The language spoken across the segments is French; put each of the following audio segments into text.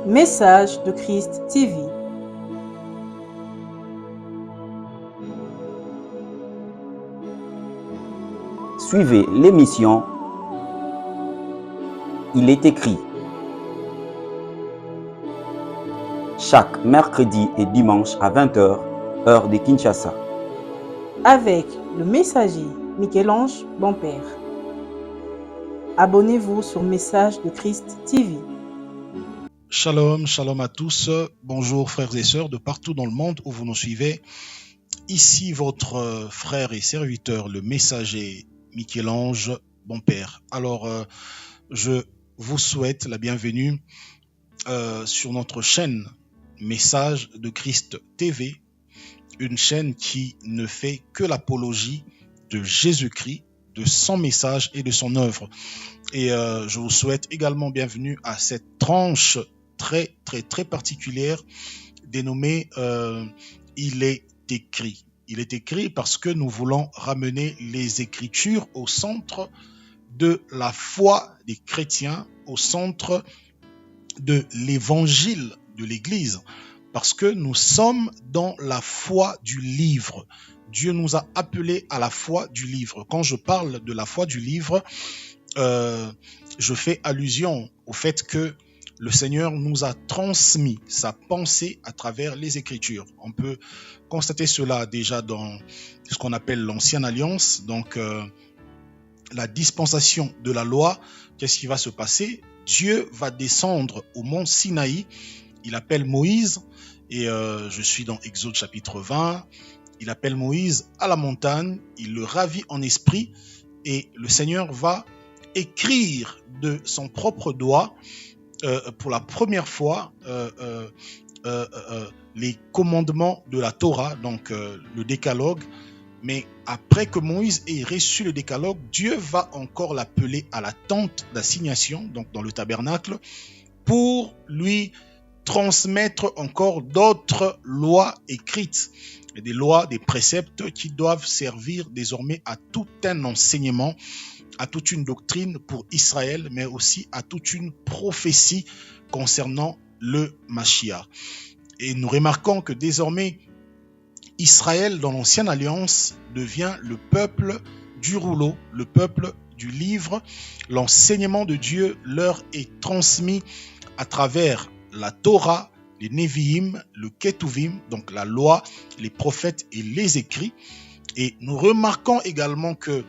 Message de Christ TV. Suivez l'émission Il est écrit chaque mercredi et dimanche à 20h, heure de Kinshasa. Avec le messager Michel-Ange Bonpère. Abonnez-vous sur Message de Christ TV. Shalom, shalom à tous. Bonjour frères et sœurs de partout dans le monde où vous nous suivez. Ici votre frère et serviteur, le messager Michel-Ange Bonpère. Alors, je vous souhaite la bienvenue sur notre chaîne Message de Christ TV, une chaîne qui ne fait que l'apologie de Jésus-Christ, de son message et de son œuvre. Et je vous souhaite également bienvenue à cette tranche très particulière dénommée Il est écrit. Il est écrit parce que nous voulons ramener les Écritures au centre de la foi des chrétiens, au centre de l'évangile de l'Église, parce que nous sommes dans la foi du livre. Dieu nous a appelés à la foi du livre. Quand je parle de la foi du livre, je fais allusion au fait que le Seigneur nous a transmis sa pensée à travers les Écritures. On peut constater cela déjà dans ce qu'on appelle l'Ancienne Alliance, donc la dispensation de la loi. Qu'est-ce qui va se passer? Dieu va descendre au mont Sinaï, il appelle Moïse, et je suis dans Exode chapitre 20, il appelle Moïse à la montagne, il le ravit en esprit, et le Seigneur va écrire de son propre doigt pour la première fois les commandements de la Torah, donc le décalogue. Mais après que Moïse ait reçu le décalogue, Dieu va encore l'appeler à la tente d'assignation, donc dans le tabernacle, pour lui transmettre encore d'autres lois écrites, des lois, des préceptes qui doivent servir désormais à tout un enseignement, à toute une doctrine pour Israël, mais aussi à toute une prophétie concernant le Mashiach. Et nous remarquons que désormais, Israël, dans l'Ancienne Alliance, devient le peuple du rouleau, le peuple du livre. L'enseignement de Dieu leur est transmis à travers la Torah, les Nevi'im, le Ketuvim, donc la loi, les prophètes et les écrits. Et nous remarquons également que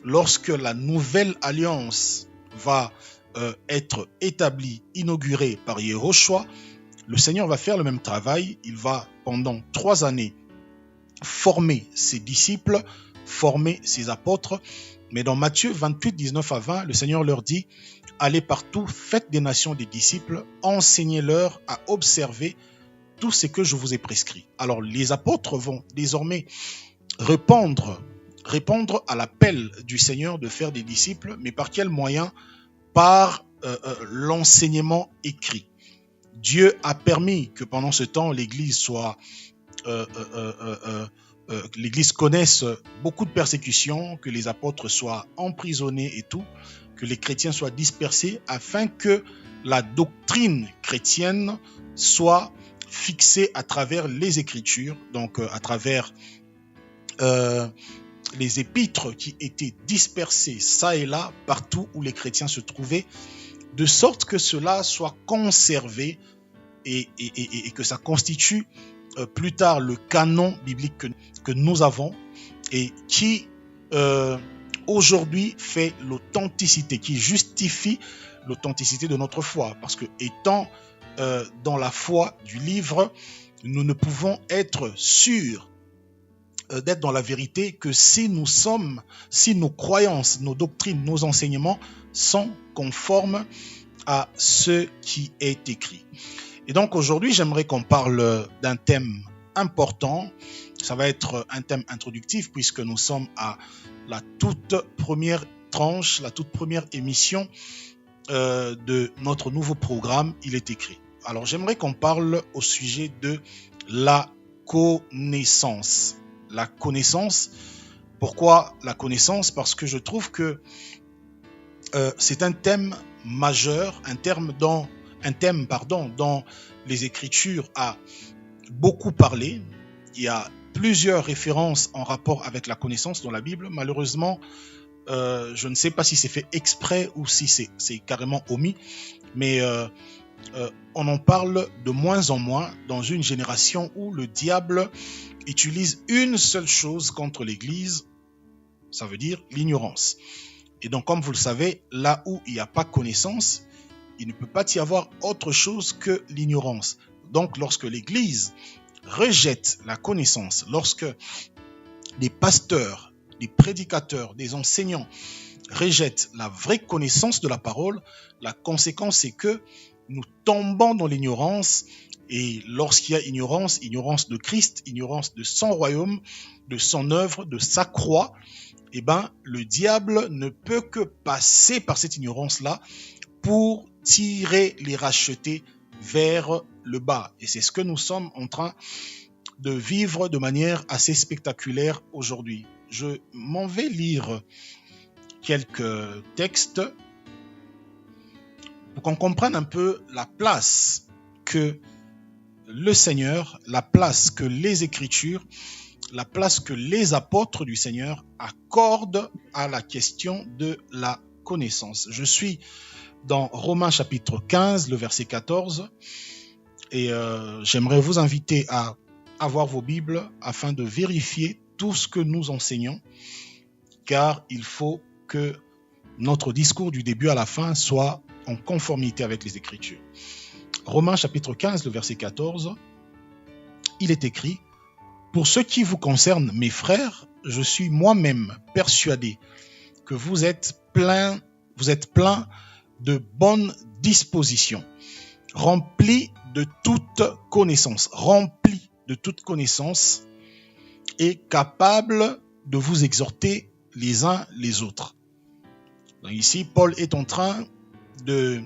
lorsque la nouvelle alliance va être établie, inaugurée par Yehoshua, le Seigneur va faire le même travail. Il va, pendant 3 années, former ses disciples, former ses apôtres. Mais dans Matthieu 28, 19 à 20, le Seigneur leur dit: allez partout, faites des nations des disciples, enseignez-leur à observer tout ce que je vous ai prescrit. Alors les apôtres vont désormais répondre à l'appel du Seigneur de faire des disciples, mais par quel moyen? Par l'enseignement écrit. Dieu a permis que pendant ce temps, l'Église soit l'Église connaisse beaucoup de persécutions, que les apôtres soient emprisonnés et tout, que les chrétiens soient dispersés, afin que la doctrine chrétienne soit fixée à travers les Écritures, donc à travers les épîtres qui étaient dispersés ça et là, partout où les chrétiens se trouvaient, de sorte que cela soit conservé et que ça constitue plus tard le canon biblique que nous avons, et qui aujourd'hui fait l'authenticité, qui justifie l'authenticité de notre foi. Parce que étant dans la foi du livre, nous ne pouvons être sûrs d'être dans la vérité que si nos croyances, nos doctrines, nos enseignements sont conformes à ce qui est écrit. Et donc aujourd'hui, j'aimerais qu'on parle d'un thème important. Ça va être un thème introductif puisque nous sommes à la toute première tranche, la toute première émission de notre nouveau programme, Il est écrit. Alors j'aimerais qu'on parle au sujet de la connaissance. La connaissance. Pourquoi la connaissance? Parce que je trouve que c'est un thème majeur, un thème dont thème dont les Écritures a beaucoup parlé. Il y a plusieurs références en rapport avec la connaissance dans la Bible. Malheureusement, je ne sais pas si c'est fait exprès ou si c'est carrément omis, mais on en parle de moins en moins dans une génération où le diable utilise une seule chose contre l'Église, ça veut dire l'ignorance. Et donc, comme vous le savez, là où il n'y a pas connaissance, il ne peut pas y avoir autre chose que l'ignorance. Donc, lorsque l'Église rejette la connaissance, lorsque des pasteurs, des prédicateurs, des enseignants rejettent la vraie connaissance de la parole, la conséquence c'est que nous tombons dans l'ignorance. Et lorsqu'il y a ignorance de Christ, ignorance de son royaume, de son œuvre, de sa croix, le diable ne peut que passer par cette ignorance-là pour tirer les rachetés vers le bas. Et c'est ce que nous sommes en train de vivre de manière assez spectaculaire aujourd'hui. Je m'en vais lire quelques textes pour qu'on comprenne un peu la place que le Seigneur, la place que les Écritures, la place que les apôtres du Seigneur accordent à la question de la connaissance. Je suis dans Romains chapitre 15, le verset 14, et j'aimerais vous inviter à avoir vos Bibles afin de vérifier tout ce que nous enseignons, car il faut que notre discours du début à la fin soit en conformité avec les Écritures. Romains chapitre 15, le verset 14, il est écrit: « Pour ce qui vous concerne, mes frères, je suis moi-même persuadé que vous êtes pleins de bonnes dispositions, remplis de toute connaissance, et capables de vous exhorter les uns les autres. » Donc ici, Paul est en train de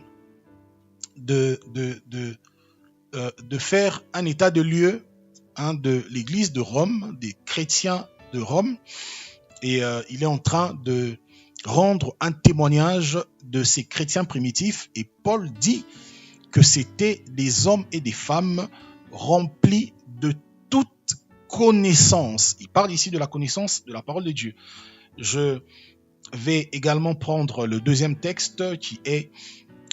faire un état de lieu de l'église de Rome, des chrétiens de Rome, et il est en train de rendre un témoignage de ces chrétiens primitifs, et Paul dit que c'était des hommes et des femmes remplis de toute connaissance. Il parle ici de la connaissance de la parole de Dieu. Je vais également prendre le deuxième texte qui est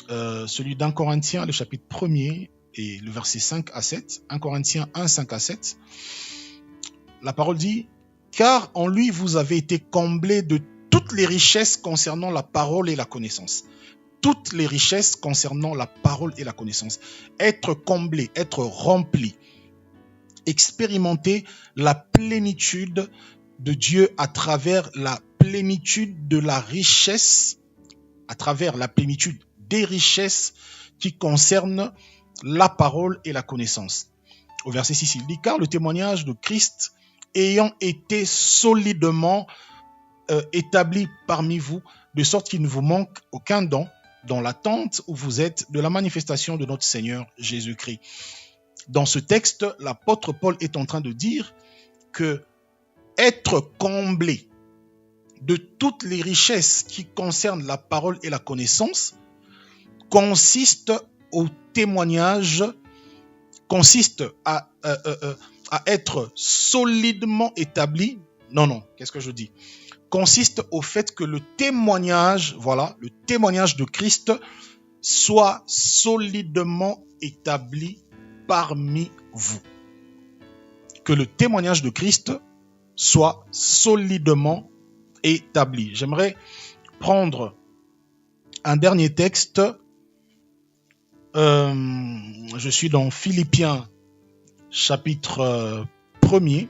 celui d'1 Corinthiens, le chapitre 1er et le verset 5 à 7. 1 Corinthiens 1, 5 à 7. La parole dit: « Car en lui vous avez été comblés de toutes les richesses concernant la parole et la connaissance. » Toutes les richesses concernant la parole et la connaissance. Être comblé, être rempli. Expérimenter la plénitude de Dieu à travers la plénitude de la richesse, à travers la plénitude des richesses qui concernent la parole et la connaissance. Au verset 6, il dit: « Car le témoignage de Christ ayant été solidement établi parmi vous, de sorte qu'il ne vous manque aucun don, dans l'attente où vous êtes de la manifestation de notre Seigneur Jésus-Christ. » Dans ce texte, l'apôtre Paul est en train de dire que être comblé de toutes les richesses qui concernent la parole et la connaissance consiste au témoignage, consiste à être solidement établi. Consiste au fait que le témoignage de Christ soit solidement établi parmi vous. Que le témoignage de Christ soit solidement établi. J'aimerais prendre un dernier texte. Je suis dans Philippiens chapitre 1er.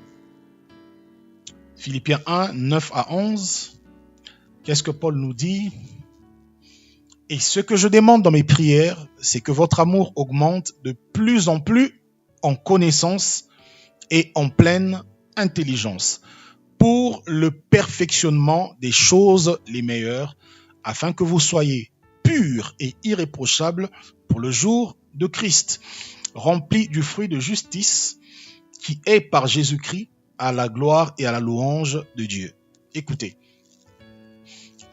Philippiens 1, 9 à 11. Qu'est-ce que Paul nous dit? « Et ce que je demande dans mes prières, c'est que votre amour augmente de plus en plus en connaissance et en pleine intelligence, pour le perfectionnement des choses les meilleures, afin que vous soyez purs et irréprochables pour le jour de Christ, remplis du fruit de justice qui est par Jésus-Christ, à la gloire et à la louange de Dieu. » Écoutez,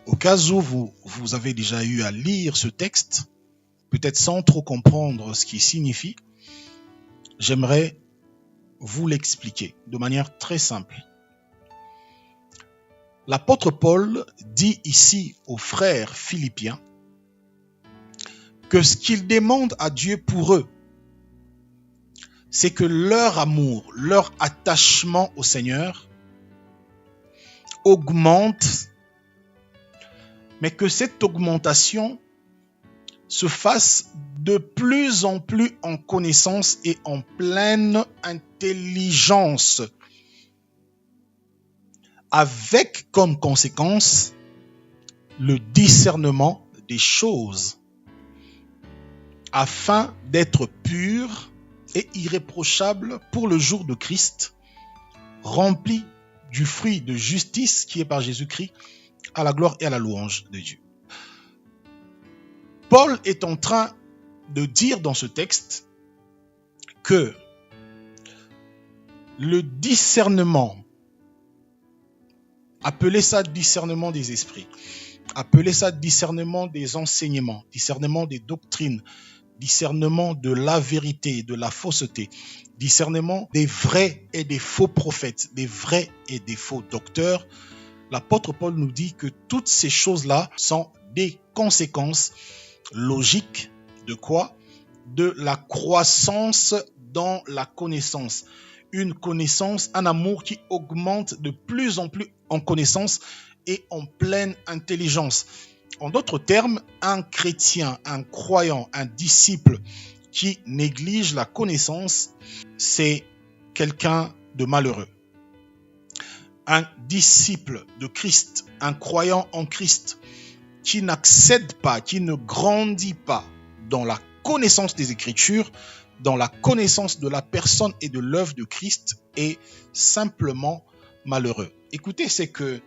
au cas où vous avez déjà eu à lire ce texte, peut-être sans trop comprendre ce qu'il signifie, j'aimerais vous l'expliquer de manière très simple. L'apôtre Paul dit ici aux frères philippiens que ce qu'il demande à Dieu pour eux, c'est que leur amour, leur attachement au Seigneur augmente, mais que cette augmentation se fasse de plus en plus en connaissance et en pleine intelligence, avec comme conséquence le discernement des choses, afin d'être pur et irréprochable pour le jour de Christ, rempli du fruit de justice qui est par Jésus-Christ, à la gloire et à la louange de Dieu. Paul est en train de dire dans ce texte que le discernement, appelez ça discernement des esprits, appelez ça discernement des enseignements, discernement des doctrines, discernement de la vérité et de la fausseté, discernement des vrais et des faux prophètes, des vrais et des faux docteurs. L'apôtre Paul nous dit que toutes ces choses-là sont des conséquences logiques de quoi? De la croissance dans la connaissance. Une connaissance, un amour qui augmente de plus en plus en connaissance et en pleine intelligence. En d'autres termes, un chrétien, un croyant, un disciple qui néglige la connaissance, c'est quelqu'un de malheureux. Un disciple de Christ, un croyant en Christ, qui n'accède pas, qui ne grandit pas dans la connaissance des Écritures, dans la connaissance de la personne et de l'œuvre de Christ, est simplement malheureux. Écoutez, c'est que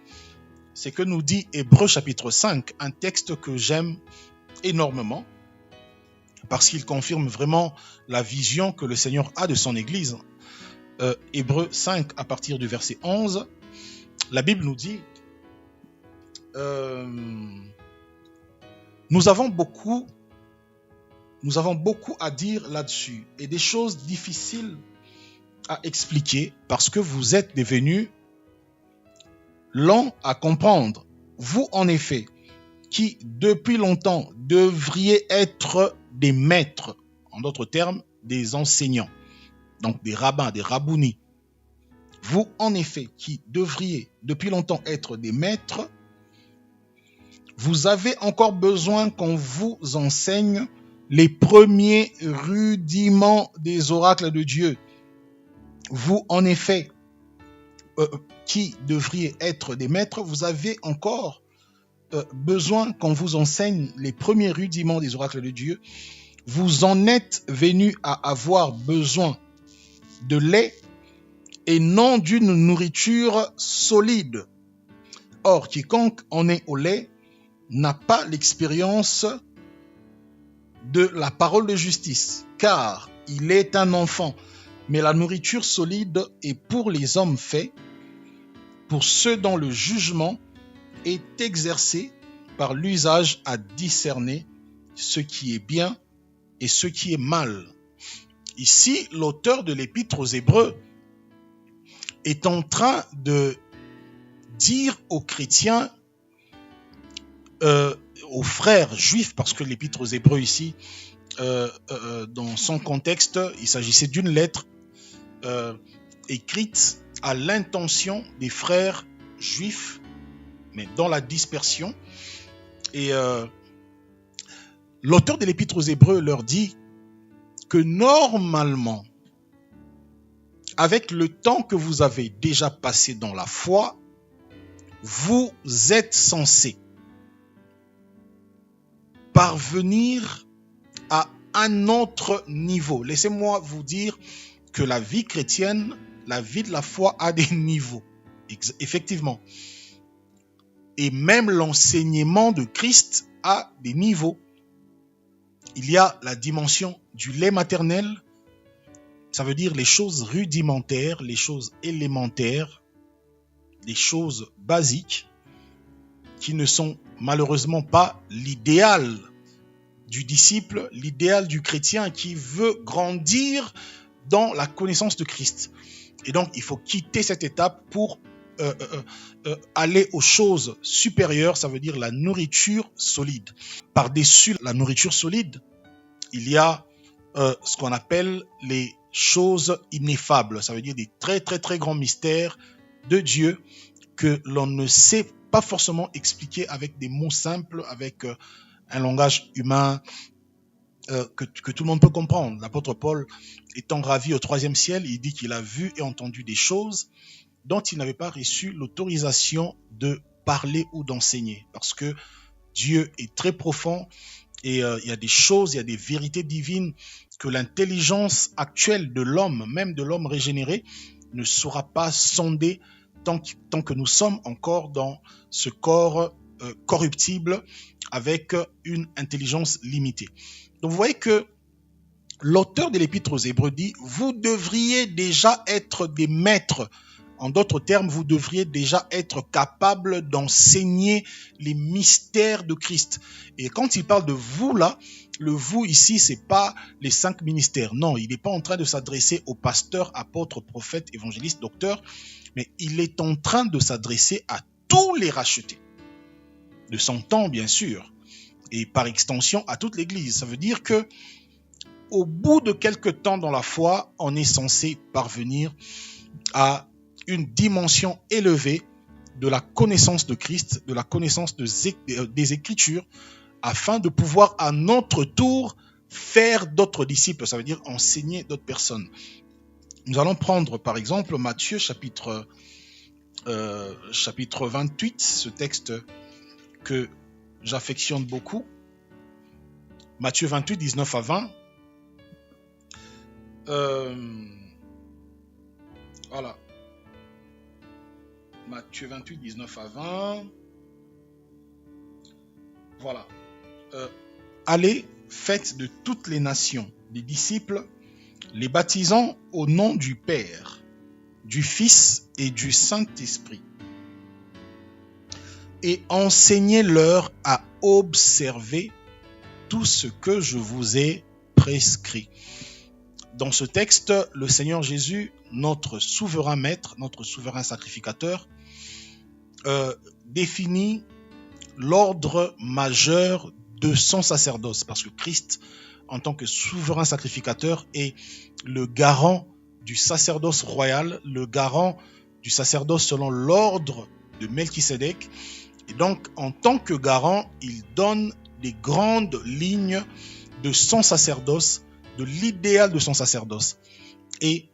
nous dit Hébreux chapitre 5, un texte que j'aime énormément, parce qu'il confirme vraiment la vision que le Seigneur a de son Église. Hébreux 5, à partir du verset 11, la Bible nous dit nous avons beaucoup à dire là-dessus et des choses difficiles à expliquer parce que vous êtes devenus lents à comprendre. Vous, en effet, qui depuis longtemps devriez être des maîtres, en d'autres termes, des enseignants, donc des rabbins, des rabounis. Vous, en effet, qui devriez depuis longtemps être des maîtres, vous avez encore besoin qu'on vous enseigne les premiers rudiments des oracles de Dieu. Vous, en effet, qui devriez être des maîtres, vous avez encore besoin qu'on vous enseigne les premiers rudiments des oracles de Dieu. Vous en êtes venus à avoir besoin de lait et non d'une nourriture solide. Or, quiconque en est au lait n'a pas l'expérience de la parole de justice, car il est un enfant. Mais la nourriture solide est pour les hommes faits, pour ceux dont le jugement est exercé par l'usage à discerner ce qui est bien et ce qui est mal. Ici, l'auteur de l'épître aux Hébreux est en train de dire aux chrétiens, aux frères juifs, parce que l'épître aux Hébreux ici, dans son contexte, il s'agissait d'une lettre écrite à l'intention des frères juifs, mais dans la dispersion. Et l'auteur de l'épître aux Hébreux leur dit que normalement, avec le temps que vous avez déjà passé dans la foi, vous êtes censés parvenir à un autre niveau. Laissez-moi vous dire que la vie chrétienne, la vie de la foi a des niveaux. Effectivement. Et même l'enseignement de Christ a des niveaux. Il y a la dimension du lait maternel, ça veut dire les choses rudimentaires, les choses élémentaires, les choses basiques qui ne sont malheureusement pas l'idéal du disciple, l'idéal du chrétien qui veut grandir dans la connaissance de Christ. Et donc, il faut quitter cette étape pour aller aux choses supérieures, ça veut dire la nourriture solide. Par-dessus la nourriture solide, il y a ce qu'on appelle les choses ineffables, ça veut dire des très très très grands mystères de Dieu que l'on ne sait pas forcément expliquer avec des mots simples, avec un langage humain que tout le monde peut comprendre. L'apôtre Paul, étant ravi au 3e ciel, il dit qu'il a vu et entendu des choses dont il n'avait pas reçu l'autorisation de parler ou d'enseigner, parce que Dieu est très profond et il y a des choses, il y a des vérités divines que l'intelligence actuelle de l'homme, même de l'homme régénéré, ne saura pas sonder tant que nous sommes encore dans ce corps corruptible avec une intelligence limitée. Donc vous voyez que l'auteur de l'Épître aux Hébreux dit, vous devriez déjà être des maîtres. En d'autres termes, vous devriez déjà être capable d'enseigner les mystères de Christ. Et quand il parle de vous là, le vous ici, c'est pas les 5 ministères. Non, il n'est pas en train de s'adresser aux pasteurs, apôtres, prophètes, évangélistes, docteurs, mais il est en train de s'adresser à tous les rachetés. De son temps, bien sûr, et par extension à toute l'Église. Ça veut dire que au bout de quelques temps dans la foi, on est censé parvenir à une dimension élevée de la connaissance de Christ, de la connaissance des Écritures, afin de pouvoir à notre tour faire d'autres disciples, ça veut dire enseigner d'autres personnes. Nous allons prendre par exemple Matthieu chapitre 28, ce texte que j'affectionne beaucoup. Matthieu 28, 19 à 20. Voilà. Matthieu 28, 19 à 20. Voilà. Allez, faites de toutes les nations des disciples, les baptisant au nom du Père, du Fils et du Saint-Esprit. Et enseignez-leur à observer tout ce que je vous ai prescrit. Dans ce texte, le Seigneur Jésus, notre souverain maître, notre souverain sacrificateur, définit l'ordre majeur de son sacerdoce, parce que Christ, en tant que souverain sacrificateur, est le garant du sacerdoce royal, le garant du sacerdoce selon l'ordre de Melchisédek. Et donc, en tant que garant, il donne des grandes lignes de son sacerdoce, de l'idéal de son sacerdoce. Et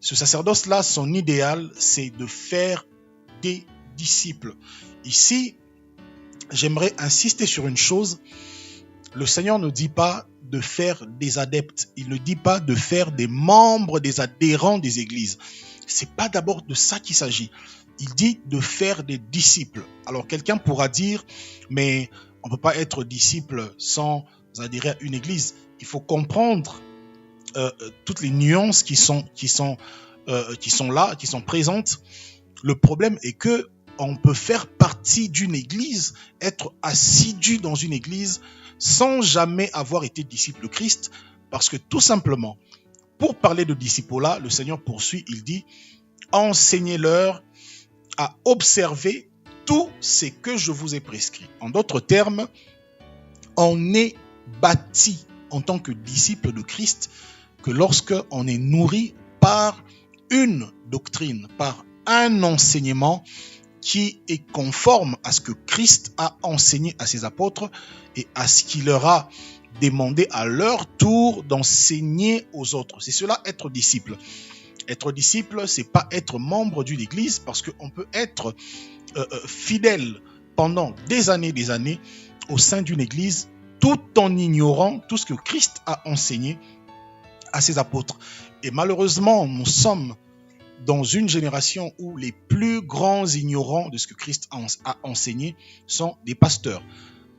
ce sacerdoce-là, son idéal, c'est de faire des disciples. Ici, j'aimerais insister sur une chose. Le Seigneur ne dit pas de faire des adeptes. Il ne dit pas de faire des membres, des adhérents des églises. C'est pas d'abord de ça qu'il s'agit. Il dit de faire des disciples. Alors quelqu'un pourra dire, mais on ne peut pas être disciple sans adhérer à une église. Il faut comprendre toutes les nuances qui sont là, qui sont présentes. Le problème est que on peut faire partie d'une église, être assidu dans une église sans jamais avoir été disciple de Christ, parce que tout simplement, pour parler de disciple-là, le Seigneur poursuit, il dit, enseignez-leur à observer tout ce que je vous ai prescrit. En d'autres termes, on est bâti en tant que disciple de Christ que lorsque on est nourri par une doctrine, par un enseignement qui est conforme à ce que Christ a enseigné à ses apôtres et à ce qu'il leur a demandé à leur tour d'enseigner aux autres. C'est cela, être disciple. Être disciple, c'est pas être membre d'une église, parce qu'on peut être fidèle pendant des années au sein d'une église, tout en ignorant tout ce que Christ a enseigné à ses apôtres. Et malheureusement, nous sommes dans une génération où les plus grands ignorants de ce que Christ a enseigné sont des pasteurs.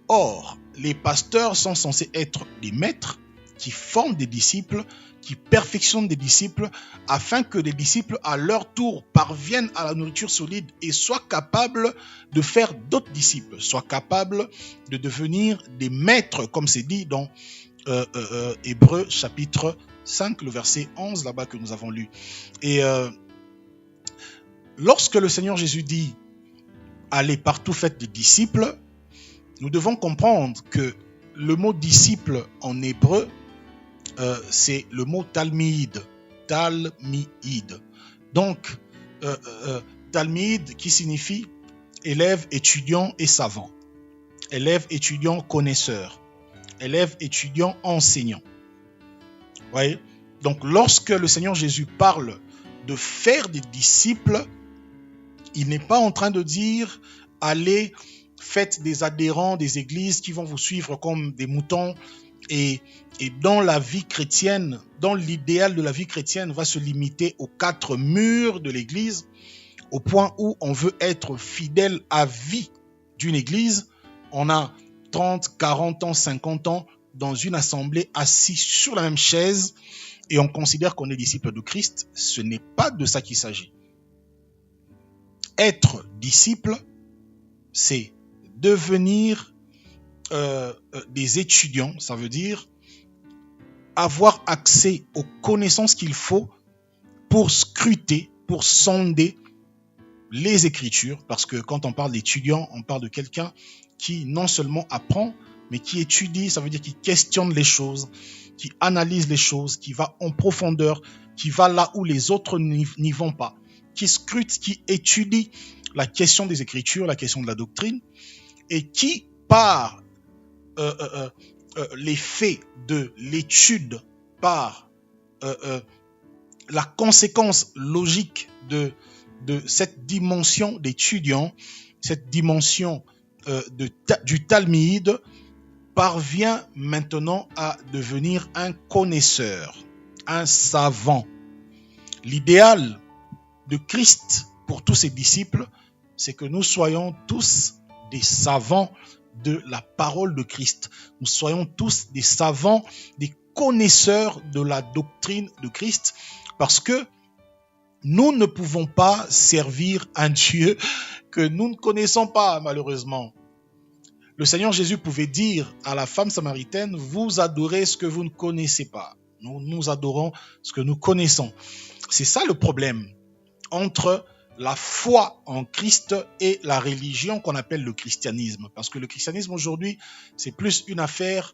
Or, les pasteurs sont censés être des maîtres, qui forme des disciples, qui perfectionne des disciples, afin que les disciples, à leur tour, parviennent à la nourriture solide et soient capables de faire d'autres disciples, soient capables de devenir des maîtres, comme c'est dit dans Hébreux chapitre 5, le verset 11, là-bas que nous avons lu. Et lorsque le Seigneur Jésus dit « Allez partout, faites des disciples », nous devons comprendre que le mot disciple en hébreu, c'est le mot talmid. Talmid. Donc, talmid qui signifie élève, étudiant et savant. Élève, étudiant, connaisseur. Élève, étudiant, enseignant. Vous voyez? Donc, lorsque le Seigneur Jésus parle de faire des disciples, il n'est pas en train de dire « Allez, faites des adhérents des églises qui vont vous suivre comme des moutons » et dans la vie chrétienne, dans l'idéal de la vie chrétienne, va se limiter aux 4 murs de l'église, au point où on veut être fidèle à vie d'une église. On a 30, 40 ans, 50 ans dans une assemblée assis sur la même chaise et on considère qu'on est disciple de Christ. Ce n'est pas de ça qu'il s'agit. Être disciple, c'est devenir des étudiants, ça veut dire avoir accès aux connaissances qu'il faut pour scruter, pour sonder les Écritures, parce que quand on parle d'étudiant, on parle de quelqu'un qui non seulement apprend, mais qui étudie, ça veut dire qui questionne les choses, qui analyse les choses, qui va en profondeur, qui va là où les autres n'y vont pas, qui scrute, qui étudie la question des Écritures, la question de la doctrine, et qui, par l'effet de l'étude, par la conséquence logique de cette dimension d'étudiant, cette dimension du talmide, parvient maintenant à devenir un connaisseur, un savant. L'idéal de Christ pour tous ses disciples, c'est que nous soyons tous des savants de la parole de Christ. Nous soyons tous des savants, des connaisseurs de la doctrine de Christ, parce que nous ne pouvons pas servir un Dieu que nous ne connaissons pas, malheureusement. Le Seigneur Jésus pouvait dire à la femme samaritaine, vous adorez ce que vous ne connaissez pas. Nous adorons ce que nous connaissons. C'est ça le problème entre la foi en Christ et la religion qu'on appelle le christianisme. Parce que le christianisme aujourd'hui, c'est plus une affaire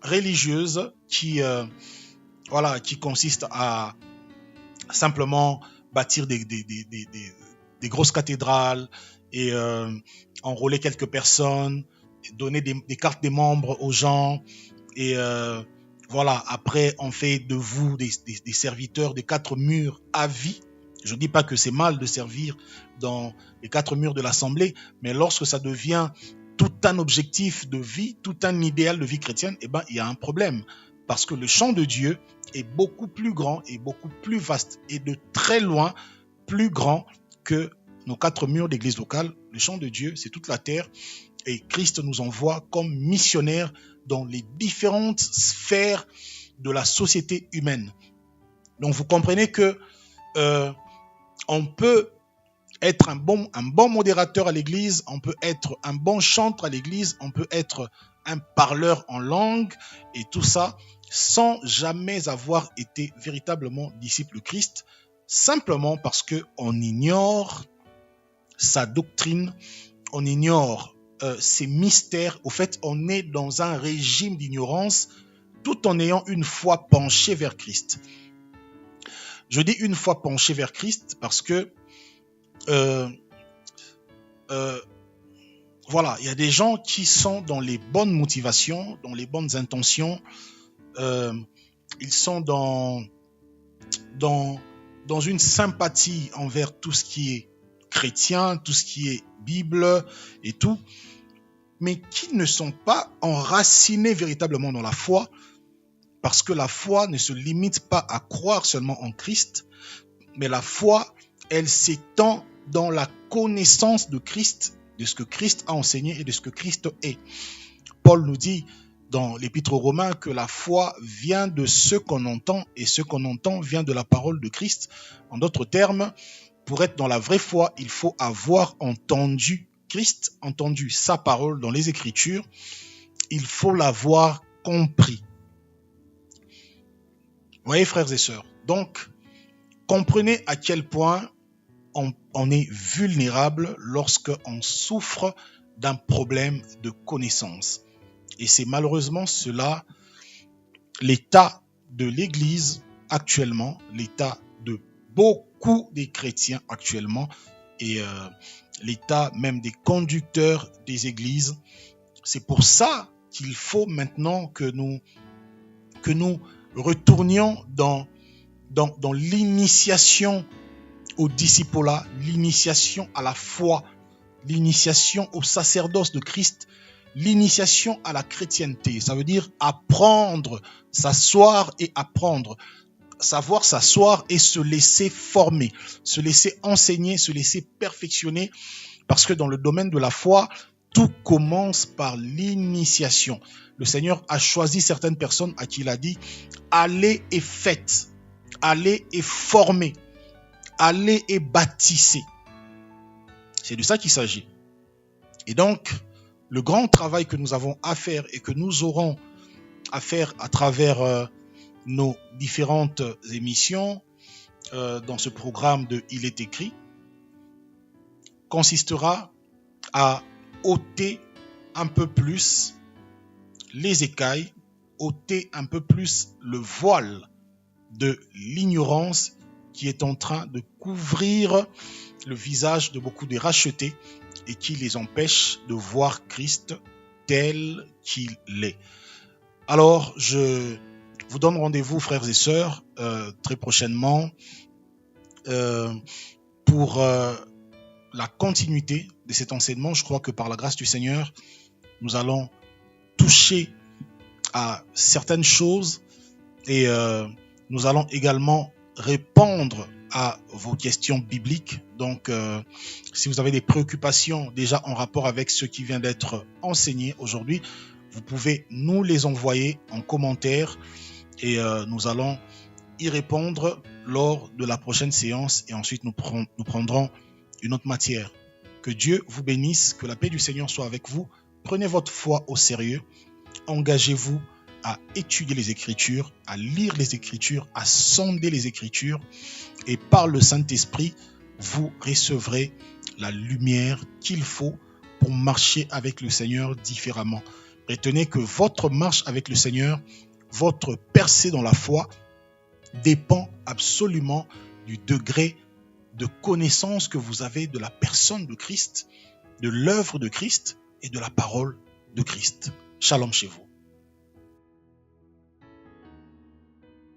religieuse qui consiste à simplement bâtir des grosses cathédrales et enrôler quelques personnes, donner des cartes des membres aux gens et après on fait de vous des serviteurs des 4 murs à vie. Je ne dis pas que c'est mal de servir dans les 4 murs de l'assemblée, mais lorsque ça devient tout un objectif de vie, tout un idéal de vie chrétienne, il y a un problème. Parce que le champ de Dieu est beaucoup plus grand et beaucoup plus vaste et de très loin plus grand que nos 4 murs d'église locale. Le champ de Dieu, c'est toute la terre et Christ nous envoie comme missionnaires dans les différentes sphères de la société humaine. Donc vous comprenez que on peut être un bon modérateur à l'église, on peut être un bon chanteur à l'église, on peut être un parleur en langue et tout ça sans jamais avoir été véritablement disciple de Christ, simplement parce qu'on ignore sa doctrine, on ignore ses mystères. Au fait, on est dans un régime d'ignorance tout en ayant une foi penchée vers Christ. Je dis une foi penchée vers Christ parce que il y a des gens qui sont dans les bonnes motivations, dans les bonnes intentions. Ils sont dans une sympathie envers tout ce qui est chrétien, tout ce qui est Bible et tout, mais qui ne sont pas enracinés véritablement dans la foi, parce que la foi ne se limite pas à croire seulement en Christ, mais la foi, elle s'étend dans la connaissance de Christ, de ce que Christ a enseigné et de ce que Christ est. Paul nous dit, dans l'Épître aux Romains que la foi vient de ce qu'on entend et ce qu'on entend vient de la parole de Christ. En d'autres termes, pour être dans la vraie foi, il faut avoir entendu Christ, entendu sa parole dans les Écritures. Il faut l'avoir compris. Vous voyez, frères et sœurs, donc, comprenez à quel point on est vulnérable lorsqu'on souffre d'un problème de connaissance. Et c'est malheureusement cela, l'état de l'Église actuellement, l'état de beaucoup des chrétiens actuellement, et l'état même des conducteurs des églises. C'est pour ça qu'il faut maintenant que nous retournions dans l'initiation au discipulat, l'initiation à la foi, l'initiation au sacerdoce de Christ, l'initiation à la chrétienté. Ça veut dire apprendre, s'asseoir et apprendre. Savoir s'asseoir et se laisser former, se laisser enseigner, se laisser perfectionner. Parce que dans le domaine de la foi, tout commence par l'initiation. Le Seigneur a choisi certaines personnes à qui il a dit « Allez et faites, allez et formez, allez et bâtissez ». C'est de ça qu'il s'agit. Et donc, le grand travail que nous avons à faire et que nous aurons à faire à travers nos différentes émissions dans ce programme de Il est écrit consistera à ôter un peu plus les écailles, ôter un peu plus le voile de l'ignorance qui est en train de couvrir le visage de beaucoup de rachetés et qui les empêche de voir Christ tel qu'il est. Alors, je vous donne rendez-vous, frères et sœurs, très prochainement pour la continuité de cet enseignement. Je crois que par la grâce du Seigneur, nous allons toucher à certaines choses et nous allons également répondre à vos questions bibliques. Donc, si vous avez des préoccupations déjà en rapport avec ce qui vient d'être enseigné aujourd'hui, vous pouvez nous les envoyer en commentaire et nous allons y répondre lors de la prochaine séance et ensuite nous prendrons une autre matière. Que Dieu vous bénisse, que la paix du Seigneur soit avec vous. Prenez votre foi au sérieux. Engagez-vous à étudier les Écritures, à lire les Écritures, à sonder les Écritures et par le Saint-Esprit, vous recevrez la lumière qu'il faut pour marcher avec le Seigneur différemment. Retenez que votre marche avec le Seigneur, votre percée dans la foi dépend absolument du degré de connaissance que vous avez de la personne de Christ, de l'œuvre de Christ et de la parole de Christ. Shalom chez vous.